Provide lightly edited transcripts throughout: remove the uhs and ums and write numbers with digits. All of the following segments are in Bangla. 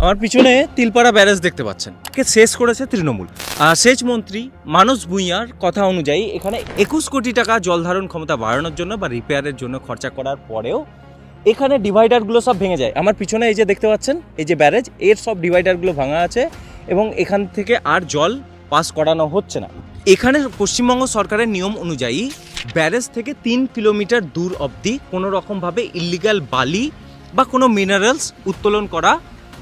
আমার পিছনে তিলপাড়া ব্যারেজ দেখতে পাচ্ছেন, কে শেষ করেছে তৃণমূল। সেচ মন্ত্রী মানস ভূঁইয়ার কথা অনুযায়ী এখানে 21 কোটি টাকা জল ধারণ ক্ষমতা বাড়ানোর জন্য বা রিপেয়ারের জন্য খরচা করার পরেও এখানে ডিভাইডারগুলো সব ভেঙে যায়। আমার পিছনে এই যে দেখতে পাচ্ছেন, এই যে ব্যারেজ, এর সব ডিভাইডারগুলো ভাঙা আছে এবং এখান থেকে আর জল পাস করানো হচ্ছে না। এখানে পশ্চিমবঙ্গ সরকারের নিয়ম অনুযায়ী ব্যারেজ থেকে 3 কিলোমিটার দূর অবধি কোনো রকমভাবে ইল্লিগাল বালি বা কোনো মিনারেলস উত্তোলন করা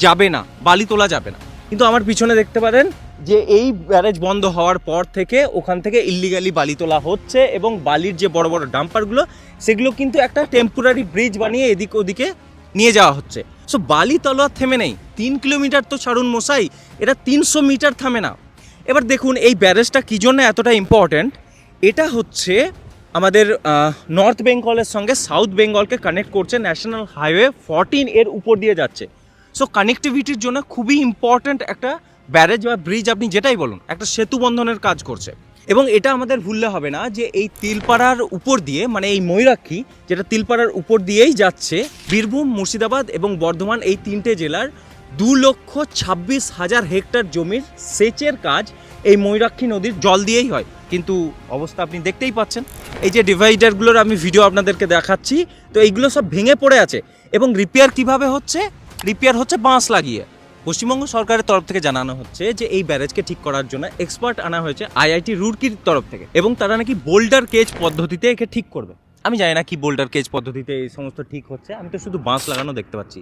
যাবে না, বালি তোলা যাবে না। কিন্তু আমার পিছনে দেখতে পারেন যে এই ব্যারেজ বন্ধ হওয়ার পর থেকে ওখান থেকে ইল্লিগালি বালি তোলা হচ্ছে এবং বালির যে বড় বড় ডাম্পারগুলো সেগুলো কিন্তু একটা টেম্পোরারি ব্রিজ বানিয়ে এদিক ওদিকে নিয়ে যাওয়া হচ্ছে। সো বালি তোলা থেমে নেই। 3 কিলোমিটার তো ছাড়ুন মশাই, এটা 300 মিটার থামে না। এবার দেখুন এই ব্যারেজটা কী জন্য এতটা ইম্পর্ট্যান্ট। এটা হচ্ছে আমাদের নর্থ বেঙ্গলের সঙ্গে সাউথ বেঙ্গলকে কানেক্ট করছে, ন্যাশনাল হাইওয়ে 14 এর উপর দিয়ে যাচ্ছে। সো কানেক্টিভিটির জন্য খুবই ইম্পর্ট্যান্ট একটা ব্যারেজ বা ব্রিজ, আপনি যেটাই বলুন, একটা সেতু বন্ধনের কাজ করছে। এবং এটা আমাদের ভুললে হবে না যে এই তিলপাড়ার উপর দিয়ে, মানে এই ময়ূরাক্ষী যেটা তিলপাড়ার উপর দিয়েই যাচ্ছে, বীরভূম, মুর্শিদাবাদ এবং বর্ধমান এই 3টে জেলার 2,26,000 হেক্টর জমির সেচের কাজ এই ময়ূরাক্ষী নদীর জল দিয়েই হয়। কিন্তু অবস্থা আপনি দেখতেই পাচ্ছেন, এই যে ডিভাইডারগুলোর আমি ভিডিও আপনাদেরকে দেখাচ্ছি, তো এইগুলো সব ভেঙে পড়ে আছে। এবং রিপেয়ার কিভাবে হচ্ছে? রিপেয়ার হচ্ছে বাঁশ লাগিয়ে। পশ্চিমবঙ্গ সরকারের তরফ থেকে জানানো হচ্ছে যে এই ব্যারেজকে ঠিক করার জন্য এক্সপার্ট আনা হয়েছে IIT রুড়কির তরফ থেকে, এবং তারা নাকি বোল্ডার কেজ পদ্ধতিতে একে ঠিক করবে। আমি জানি না কি বোল্ডার কেজ পদ্ধতিতে এই সমস্ত ঠিক হচ্ছে, আমি তো শুধু বাঁশ লাগানো দেখতে পাচ্ছি।